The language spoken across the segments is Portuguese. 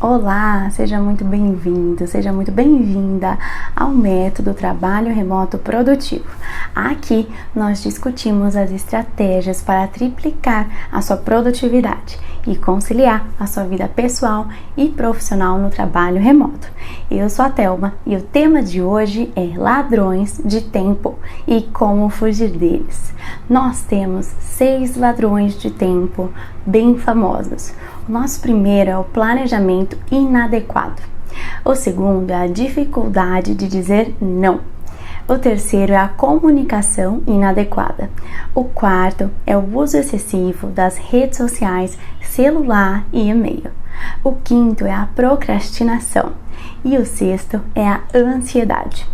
Olá, seja muito bem-vindo, seja muito bem-vinda ao método Trabalho Remoto Produtivo. Aqui nós discutimos as estratégias para triplicar a sua produtividade e conciliar a sua vida pessoal e profissional no trabalho remoto. Eu sou a Thelma e o tema de hoje é ladrões de tempo e como fugir deles. Nós temos 6 ladrões de tempo bem famosos. O nosso primeiro é o planejamento inadequado. O segundo é a dificuldade de dizer não. O terceiro é a comunicação inadequada. O quarto é o uso excessivo das redes sociais, celular e e-mail. O quinto é a procrastinação. E o sexto é a ansiedade.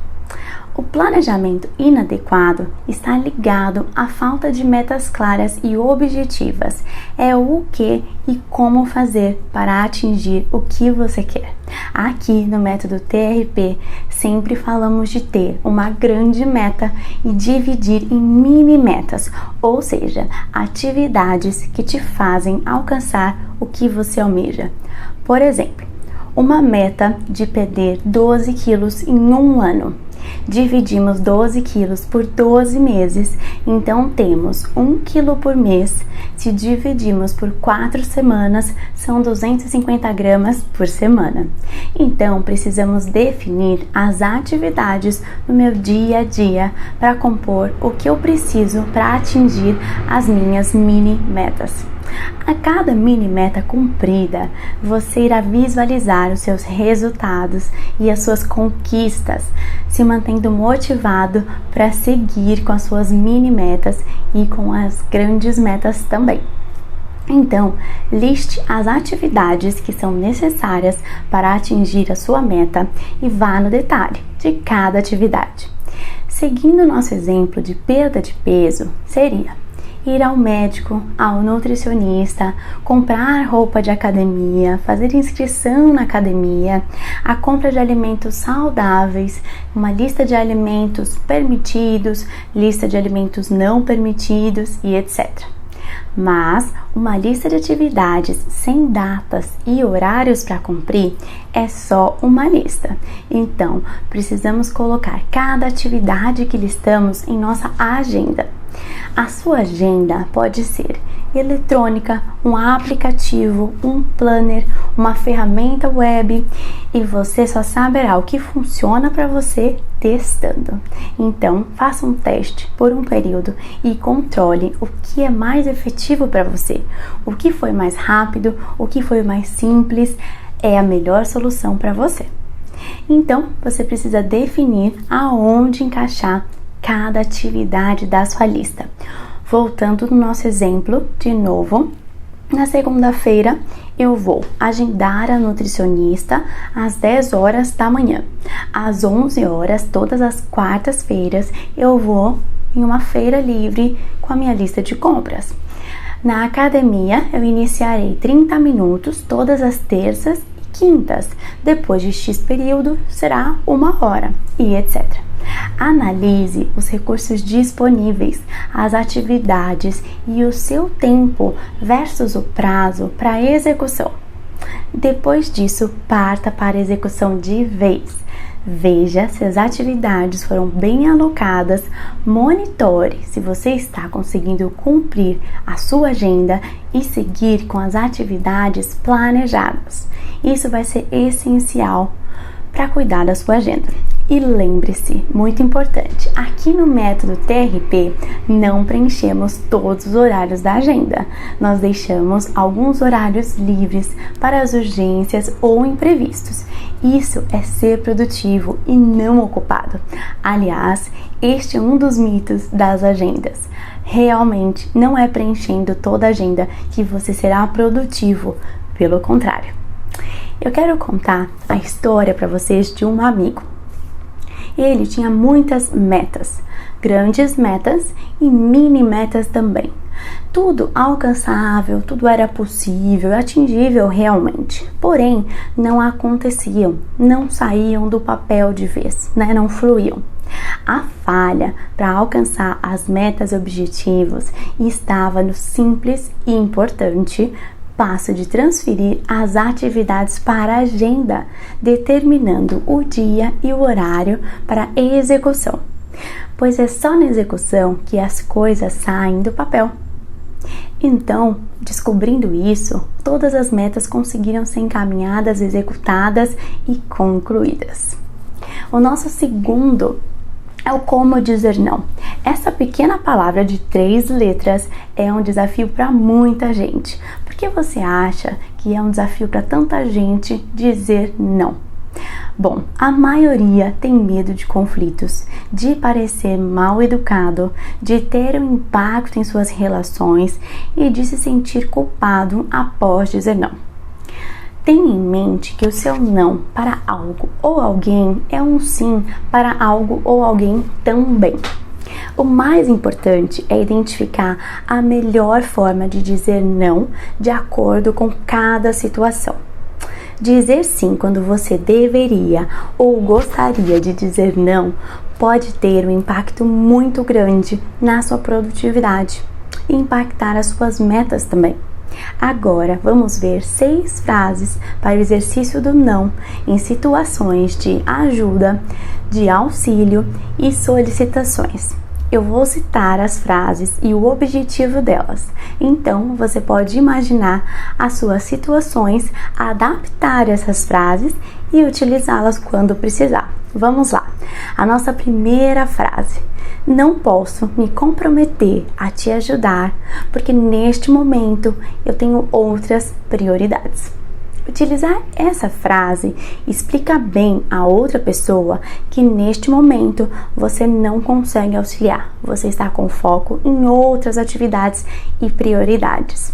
O planejamento inadequado está ligado à falta de metas claras e objetivas. É o que e como fazer para atingir o que você quer. Aqui no método TRP, sempre falamos de ter uma grande meta e dividir em mini metas, ou seja, atividades que te fazem alcançar o que você almeja. Por exemplo, uma meta de perder 12 quilos em um ano. Dividimos 12 quilos por 12 meses, então temos 1 quilo por mês. Se dividimos por 4 semanas, são 250 gramas por semana. Então, precisamos definir as atividades no meu dia a dia para compor o que eu preciso para atingir as minhas mini metas. A cada mini meta cumprida, você irá visualizar os seus resultados e as suas conquistas, se mantendo motivado para seguir com as suas mini metas e com as grandes metas também. Então, liste as atividades que são necessárias para atingir a sua meta e vá no detalhe de cada atividade. Seguindo nosso exemplo de perda de peso, seria ir ao médico, ao nutricionista, comprar roupa de academia, fazer inscrição na academia, a compra de alimentos saudáveis, uma lista de alimentos permitidos, lista de alimentos não permitidos e etc. Mas uma lista de atividades sem datas e horários para cumprir é só uma lista. Então, precisamos colocar cada atividade que listamos em nossa agenda. A sua agenda pode ser eletrônica, um aplicativo, um planner, uma ferramenta web, e você só saberá o que funciona para você testando. Então, faça um teste por um período e controle o que é mais efetivo para você, o que foi mais rápido, o que foi mais simples, é a melhor solução para você. Então, você precisa definir aonde encaixar cada atividade da sua lista. Voltando no nosso exemplo, de novo, na segunda-feira eu vou agendar a nutricionista às 10 horas da manhã. Às 11 horas, todas as quartas-feiras, eu vou em uma feira livre com a minha lista de compras. Na academia, eu iniciarei 30 minutos todas as terças e quintas. Depois de X período, será 1 hora e etc. Analise os recursos disponíveis, as atividades e o seu tempo versus o prazo para execução. Depois disso, parta para a execução de vez. Veja se as atividades foram bem alocadas, monitore se você está conseguindo cumprir a sua agenda e seguir com as atividades planejadas. Isso vai ser essencial para cuidar da sua agenda. E lembre-se, muito importante, aqui no método TRP não preenchemos todos os horários da agenda. Nós deixamos alguns horários livres para as urgências ou imprevistos. Isso é ser produtivo e não ocupado. Aliás, este é um dos mitos das agendas. Realmente não é preenchendo toda a agenda que você será produtivo, pelo contrário. Eu quero contar a história para vocês de um amigo. Ele tinha muitas metas, grandes metas e mini metas também. Tudo alcançável, tudo era possível, atingível realmente. Porém, não aconteciam, não saíam do papel de vez, não fluíam. A falha para alcançar as metas e objetivos estava no simples e importante passo de transferir as atividades para a agenda, determinando o dia e o horário para a execução, pois é só na execução que as coisas saem do papel. Então, descobrindo isso, todas as metas conseguiram ser encaminhadas, executadas e concluídas. O nosso segundo é o como dizer não. Essa pequena palavra de 3 letras é um desafio para muita gente. Por que você acha que é um desafio para tanta gente dizer não? Bom, a maioria tem medo de conflitos, de parecer mal educado, de ter um impacto em suas relações e de se sentir culpado após dizer não. Tenha em mente que o seu não para algo ou alguém é um sim para algo ou alguém também. O mais importante é identificar a melhor forma de dizer não de acordo com cada situação. Dizer sim quando você deveria ou gostaria de dizer não pode ter um impacto muito grande na sua produtividade e impactar as suas metas também. Agora vamos ver 6 frases para o exercício do não em situações de ajuda, de auxílio e solicitações. Eu vou citar as frases e o objetivo delas. Então, você pode imaginar as suas situações, adaptar essas frases e utilizá-las quando precisar. Vamos lá. A nossa primeira frase. Não posso me comprometer a te ajudar, porque neste momento eu tenho outras prioridades. Utilizar essa frase explica bem a outra pessoa que neste momento você não consegue auxiliar, você está com foco em outras atividades e prioridades.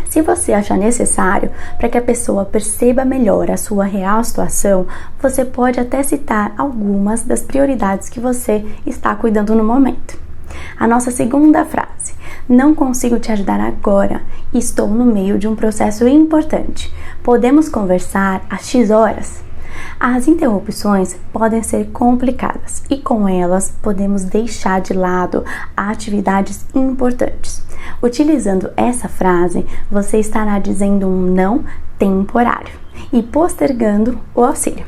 Se você achar necessário para que a pessoa perceba melhor a sua real situação, você pode até citar algumas das prioridades que você está cuidando no momento. A nossa segunda frase. Não consigo te ajudar agora. Estou no meio de um processo importante. Podemos conversar às X horas? As interrupções podem ser complicadas e com elas podemos deixar de lado atividades importantes. Utilizando essa frase, você estará dizendo um não temporário e postergando o auxílio.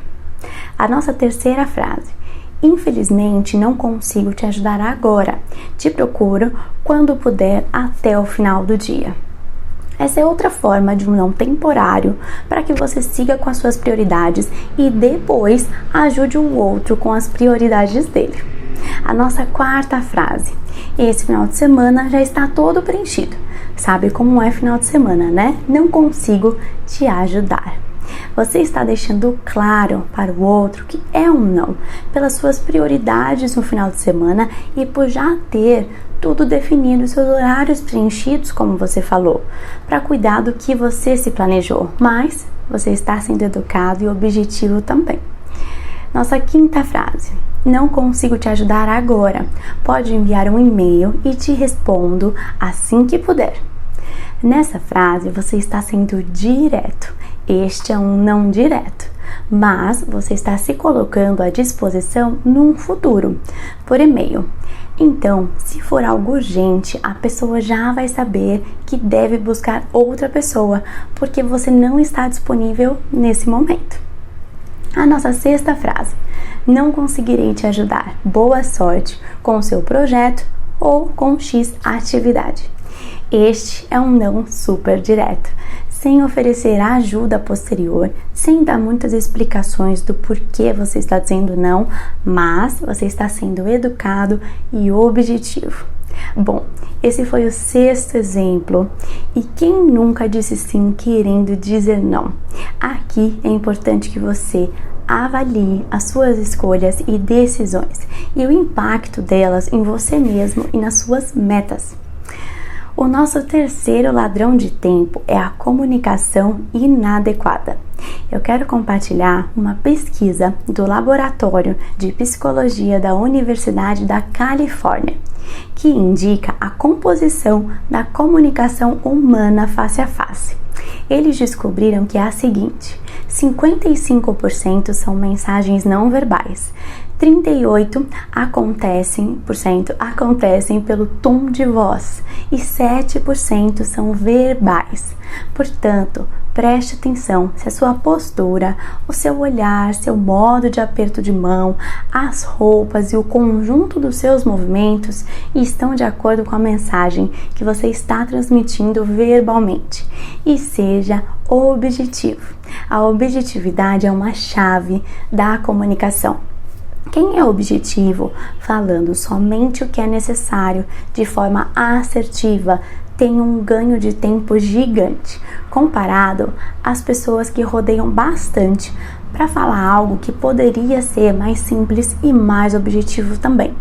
A nossa terceira frase. Infelizmente, não consigo te ajudar agora. Te procuro quando puder até o final do dia. Essa é outra forma de um não temporário para que você siga com as suas prioridades e depois ajude o outro com as prioridades dele. A nossa quarta frase. Esse final de semana já está todo preenchido. Sabe como é final de semana, né? Não consigo te ajudar. Você está deixando claro para o outro que é um não, pelas suas prioridades no final de semana e por já ter tudo definido, seus horários preenchidos, como você falou, para cuidar do que você se planejou. Mas você está sendo educado e objetivo também. Nossa quinta frase. Não consigo te ajudar agora. Pode enviar um e-mail e te respondo assim que puder. Nessa frase, você está sendo direto. Este é um não direto, mas você está se colocando à disposição num futuro, por e-mail. Então, se for algo urgente, a pessoa já vai saber que deve buscar outra pessoa, porque você não está disponível nesse momento. A nossa sexta frase. Não conseguirei te ajudar. Boa sorte com o seu projeto ou com X atividade. Este é um não super direto, sem oferecer ajuda posterior, sem dar muitas explicações do porquê você está dizendo não, mas você está sendo educado e objetivo. Bom, esse foi o sexto exemplo. E quem nunca disse sim querendo dizer não? Aqui é importante que você avalie as suas escolhas e decisões e o impacto delas em você mesmo e nas suas metas. O nosso terceiro ladrão de tempo é a comunicação inadequada. Eu quero compartilhar uma pesquisa do Laboratório de Psicologia da Universidade da Califórnia, que indica a composição da comunicação humana face a face. Eles descobriram que é a seguinte: 55% são mensagens não verbais, 38% acontecem pelo tom de voz e 7% são verbais. Portanto, preste atenção se a sua postura, o seu olhar, seu modo de aperto de mão, as roupas e o conjunto dos seus movimentos estão de acordo com a mensagem que você está transmitindo verbalmente. E seja objetivo. A objetividade é uma chave da comunicação. Quem é objetivo, falando somente o que é necessário, de forma assertiva, tem um ganho de tempo gigante, comparado às pessoas que rodeiam bastante para falar algo que poderia ser mais simples e mais objetivo também.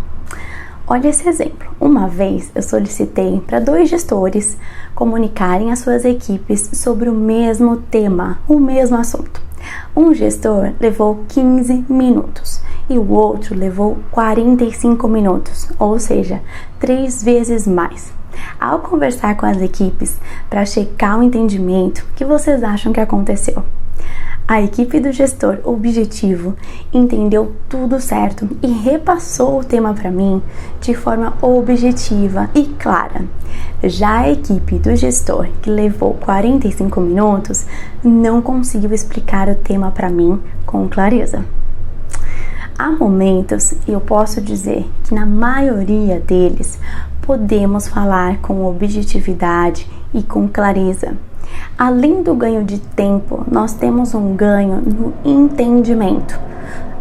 Olha esse exemplo. Uma vez eu solicitei para 2 gestores comunicarem às suas equipes sobre o mesmo tema, o mesmo assunto. Um gestor levou 15 minutos e o outro levou 45 minutos, ou seja, 3 vezes mais. Ao conversar com as equipes para checar o entendimento, o que vocês acham que aconteceu? A equipe do gestor objetivo entendeu tudo certo e repassou o tema para mim de forma objetiva e clara. Já a equipe do gestor, que levou 45 minutos, não conseguiu explicar o tema para mim com clareza. Há momentos, e eu posso dizer que na maioria deles, podemos falar com objetividade e com clareza. Além do ganho de tempo, nós temos um ganho no entendimento,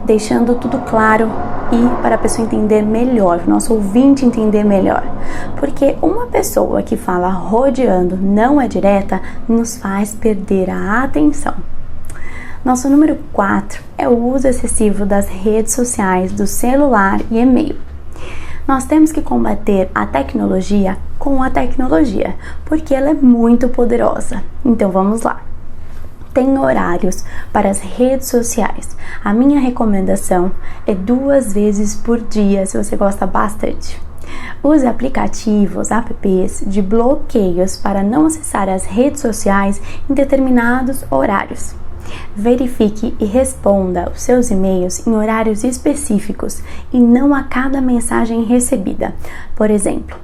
deixando tudo claro e para a pessoa entender melhor, o nosso ouvinte entender melhor. Porque uma pessoa que fala rodeando, não é direta, nos faz perder a atenção. Nosso número 4 é o uso excessivo das redes sociais, do celular e e-mail. Nós temos que combater a tecnologia com a tecnologia, porque ela é muito poderosa. Então vamos lá. Tem horários para as redes sociais. A minha recomendação é 2 vezes por dia, se você gosta bastante. Use aplicativos, apps de bloqueios para não acessar as redes sociais em determinados horários. Verifique e responda os seus e-mails em horários específicos e não a cada mensagem recebida. Por exemplo,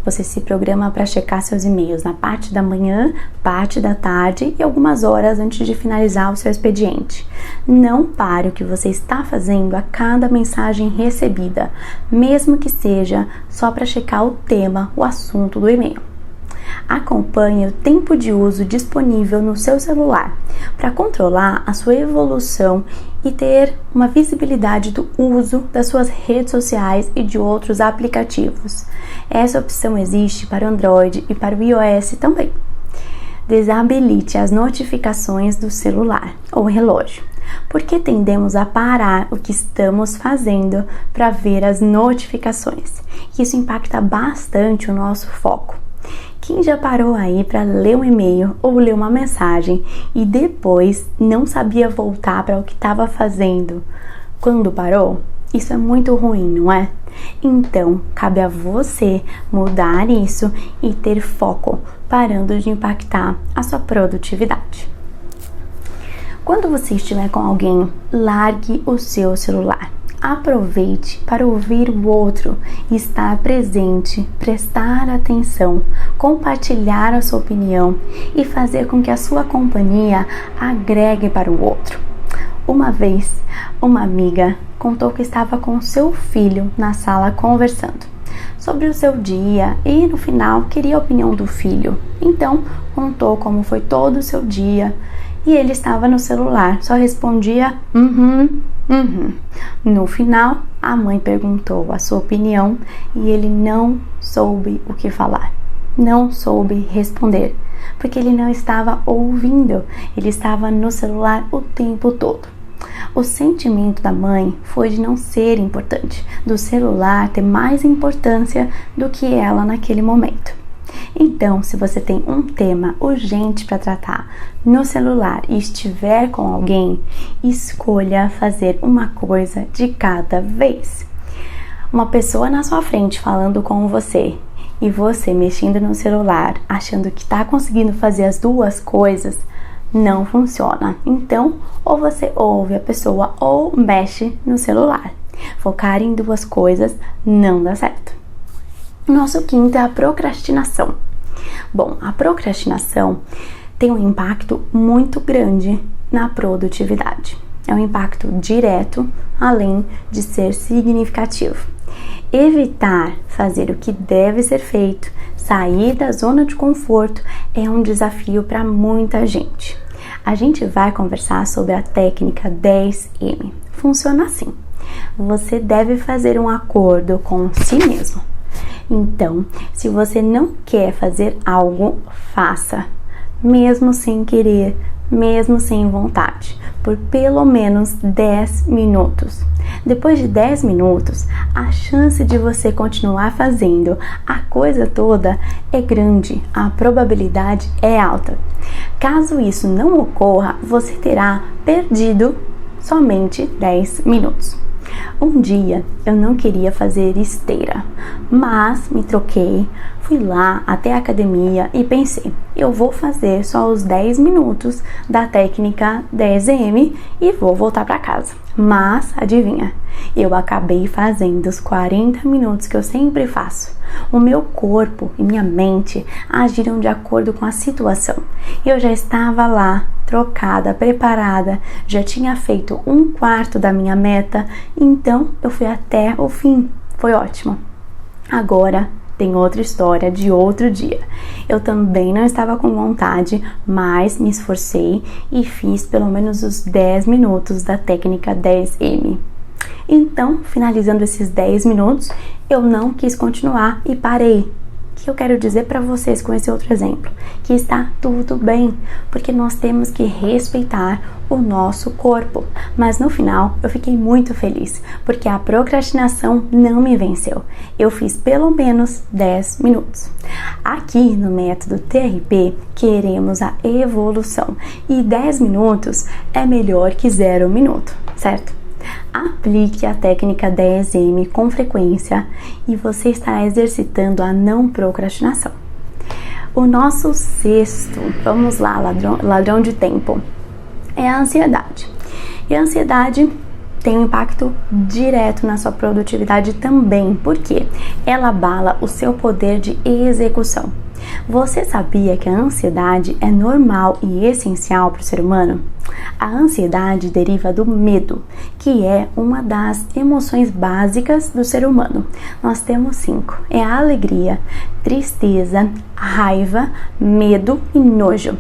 você se programa para checar seus e-mails na parte da manhã, parte da tarde e algumas horas antes de finalizar o seu expediente. Não pare o que você está fazendo a cada mensagem recebida, mesmo que seja só para checar o tema, o assunto do e-mail. Acompanhe o tempo de uso disponível no seu celular para controlar a sua evolução e ter uma visibilidade do uso das suas redes sociais e de outros aplicativos. Essa opção existe para o Android e para o iOS também. Desabilite as notificações do celular ou relógio, porque tendemos a parar o que estamos fazendo para ver as notificações. Isso impacta bastante o nosso foco. Quem já parou aí para ler um e-mail ou ler uma mensagem e depois não sabia voltar para o que estava fazendo quando parou? Isso é muito ruim, não é? Então, cabe a você mudar isso e ter foco, parando de impactar a sua produtividade. Quando você estiver com alguém, largue o seu celular. Aproveite para ouvir o outro, estar presente, prestar atenção, compartilhar a sua opinião e fazer com que a sua companhia agregue para o outro. Uma vez, uma amiga contou que estava com seu filho na sala conversando sobre o seu dia e no final queria a opinião do filho. Então, contou como foi todo o seu dia e ele estava no celular, só respondia No final, a mãe perguntou a sua opinião e ele não soube o que falar, não soube responder, porque ele não estava ouvindo, ele estava no celular o tempo todo. O sentimento da mãe foi de não ser importante, do celular ter mais importância do que ela naquele momento. Então, se você tem um tema urgente para tratar no celular e estiver com alguém, escolha fazer uma coisa de cada vez. Uma pessoa na sua frente falando com você e você mexendo no celular, achando que está conseguindo fazer as duas coisas, não funciona. Então, ou você ouve a pessoa ou mexe no celular. Focar em duas coisas não dá certo. Nosso quinto é a procrastinação. Bom, a procrastinação tem um impacto muito grande na produtividade. É um impacto direto, além de ser significativo. Evitar fazer o que deve ser feito, sair da zona de conforto, é um desafio para muita gente. A gente vai conversar sobre a técnica 10M. Funciona assim: você deve fazer um acordo com si mesmo. Então, se você não quer fazer algo, faça, mesmo sem querer, mesmo sem vontade, por pelo menos 10 minutos. Depois de 10 minutos, a chance de você continuar fazendo a coisa toda é grande, a probabilidade é alta. Caso isso não ocorra, você terá perdido somente 10 minutos. Um dia eu não queria fazer esteira, mas me troquei, fui lá até a academia e pensei, eu vou fazer só os 10 minutos da técnica 10M e vou voltar para casa. Mas, adivinha, eu acabei fazendo os 40 minutos que eu sempre faço. O meu corpo e minha mente agiram de acordo com a situação. Eu já estava lá, trocada, preparada, já tinha feito 1/4 da minha meta, então eu fui até o fim. Foi ótimo. Agora tem outra história de outro dia. Eu também não estava com vontade, mas me esforcei e fiz pelo menos os 10 minutos da técnica 10M. Então, finalizando esses 10 minutos, eu não quis continuar e parei. O que eu quero dizer para vocês com esse outro exemplo? Que está tudo bem, porque nós temos que respeitar o nosso corpo. Mas no final, eu fiquei muito feliz, porque a procrastinação não me venceu. Eu fiz pelo menos 10 minutos. Aqui no método TRP, queremos a evolução. E 10 minutos é melhor que 0 minuto, certo? Aplique a técnica 10M com frequência e você estará exercitando a não procrastinação. O nosso sexto, vamos lá, ladrão de tempo, é a ansiedade. E a ansiedade tem um impacto direto na sua produtividade também, porque ela abala o seu poder de execução. Você sabia que a ansiedade é normal e essencial para o ser humano? A ansiedade deriva do medo, que é uma das emoções básicas do ser humano. Nós temos 5. É a alegria, tristeza, raiva, medo e nojo.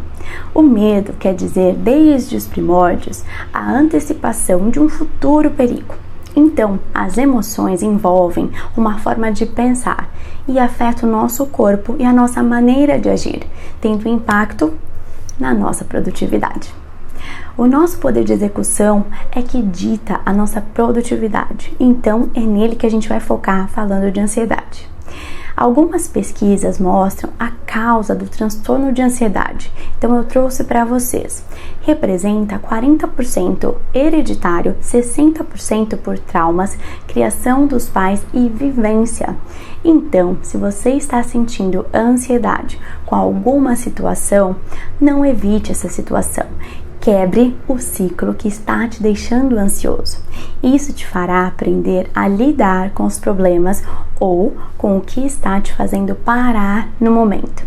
O medo quer dizer, desde os primórdios, a antecipação de um futuro perigo. Então, as emoções envolvem uma forma de pensar e afetam o nosso corpo e a nossa maneira de agir, tendo impacto na nossa produtividade. O nosso poder de execução é que dita a nossa produtividade, então é nele que a gente vai focar falando de ansiedade. Algumas pesquisas mostram a causa do transtorno de ansiedade, então eu trouxe para vocês. Representa 40% hereditário, 60% por traumas, criação dos pais e vivência. Então, se você está sentindo ansiedade com alguma situação, não evite essa situação. Quebre o ciclo que está te deixando ansioso. Isso te fará aprender a lidar com os problemas ou com o que está te fazendo parar no momento.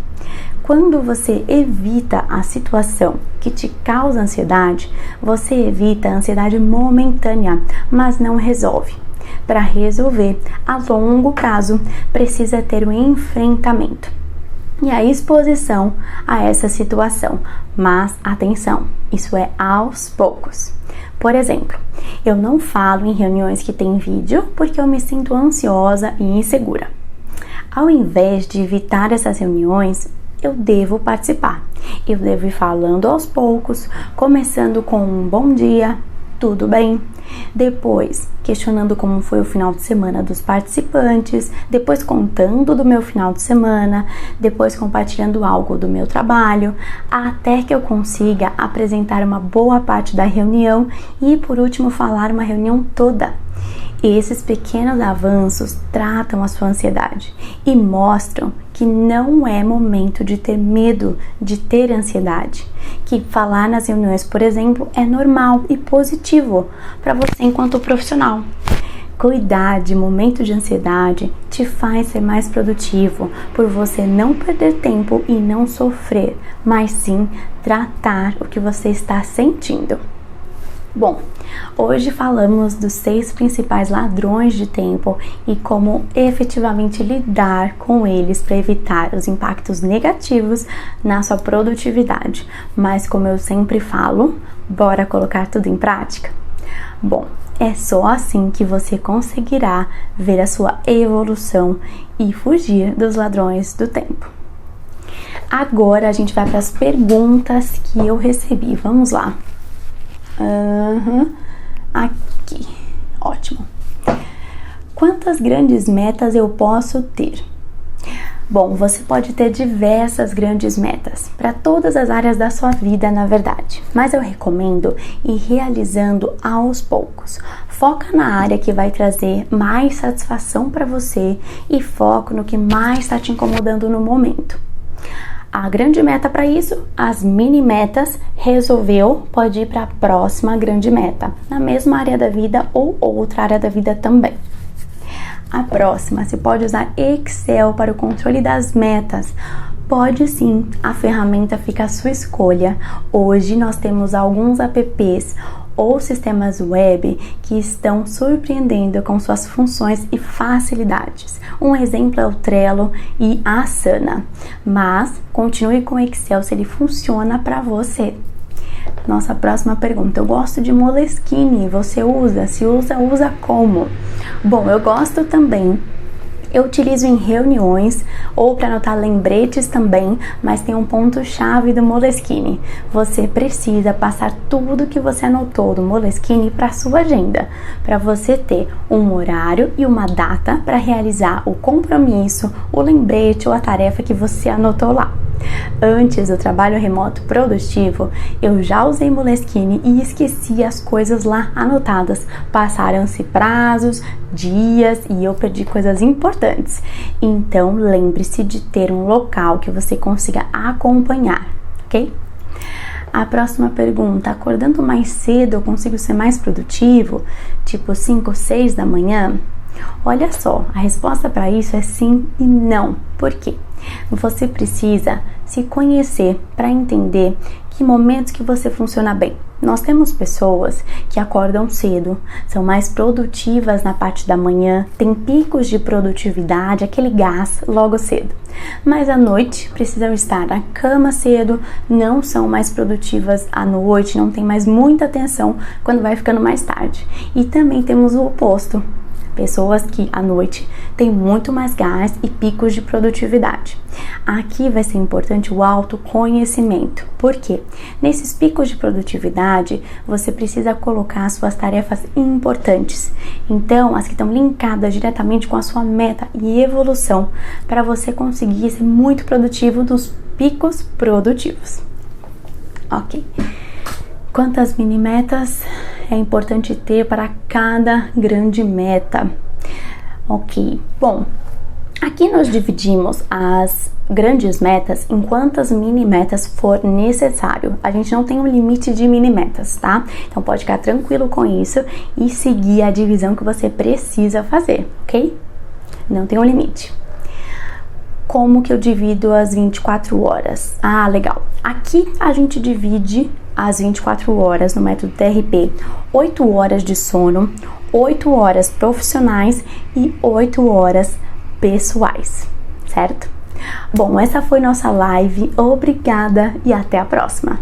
Quando você evita a situação que te causa ansiedade, você evita a ansiedade momentânea, mas não resolve. Para resolver a longo prazo, precisa ter um enfrentamento e a exposição a essa situação. Mas atenção, isso é aos poucos. Por exemplo, eu não falo em reuniões que tem vídeo porque eu me sinto ansiosa e insegura. Ao invés de evitar essas reuniões, eu devo participar. Eu devo ir falando aos poucos, começando com um bom dia, tudo bem? Depois, questionando como foi o final de semana dos participantes, depois contando do meu final de semana, depois compartilhando algo do meu trabalho, até que eu consiga apresentar uma boa parte da reunião e, por último, falar uma reunião toda. Esses pequenos avanços tratam a sua ansiedade e mostram que não é momento de ter medo de ter ansiedade, que falar nas reuniões, por exemplo, é normal e positivo para você enquanto profissional. Cuidar de momento de ansiedade te faz ser mais produtivo, por você não perder tempo e não sofrer, mas sim tratar o que você está sentindo. Bom, hoje falamos dos 6 principais ladrões de tempo e como efetivamente lidar com eles para evitar os impactos negativos na sua produtividade. Mas como eu sempre falo, bora colocar tudo em prática? Bom, é só assim que você conseguirá ver a sua evolução e fugir dos ladrões do tempo. Agora a gente vai para as perguntas que eu recebi. Vamos lá. Aqui, ótimo. Quantas grandes metas eu posso ter? Bom, você pode ter diversas grandes metas para todas as áreas da sua vida, na verdade, mas eu recomendo ir realizando aos poucos. Foca na área que vai trazer mais satisfação para você e foco no que mais está te incomodando no momento. A grande meta para isso, as mini metas, resolveu, pode ir para a próxima grande meta, na mesma área da vida ou outra área da vida também. A próxima, você pode usar Excel para o controle das metas. Pode sim, a ferramenta fica à sua escolha. Hoje nós temos alguns apps ou sistemas web que estão surpreendendo com suas funções e facilidades. Um exemplo é o Trello e a Asana, mas continue com o Excel se ele funciona para você. Nossa próxima pergunta, eu gosto de Moleskine, você usa? Se usa, usa como? Bom, eu gosto também. Eu utilizo em reuniões ou para anotar lembretes também, mas tem um ponto-chave do Moleskine. Você precisa passar tudo que você anotou do Moleskine para sua agenda, para você ter um horário e uma data para realizar o compromisso, o lembrete ou a tarefa que você anotou lá. Antes do trabalho remoto produtivo, eu já usei Moleskine e esqueci as coisas lá anotadas. Passaram-se prazos, dias e eu perdi coisas importantes. Então, lembre-se de ter um local que você consiga acompanhar, ok? A próxima pergunta, acordando mais cedo eu consigo ser mais produtivo? Tipo 5, 6 da manhã? Olha só, a resposta para isso é sim e não. Por quê? Você precisa se conhecer para entender que momentos que você funciona bem. Nós temos pessoas que acordam cedo, são mais produtivas na parte da manhã, têm picos de produtividade, aquele gás logo cedo. Mas à noite precisam estar na cama cedo, não são mais produtivas à noite, não tem mais muita atenção quando vai ficando mais tarde. E também temos o oposto. Pessoas que à noite têm muito mais gás e picos de produtividade. Aqui vai ser importante o autoconhecimento. Por quê? Nesses picos de produtividade, você precisa colocar as suas tarefas importantes. Então, as que estão linkadas diretamente com a sua meta e evolução, para você conseguir ser muito produtivo nos picos produtivos. Ok. Quantas mini metas é importante ter para cada grande meta? Ok, bom, aqui nós dividimos as grandes metas em quantas mini metas for necessário. A gente não tem um limite de mini metas, tá? Então pode ficar tranquilo com isso e seguir a divisão que você precisa fazer, ok? Não tem um limite. Como que eu divido as 24 horas? Ah, legal. Aqui a gente divide as 24 horas no método TRP, 8 horas de sono, 8 horas profissionais e 8 horas pessoais, certo? Bom, essa foi nossa live, obrigada e até a próxima!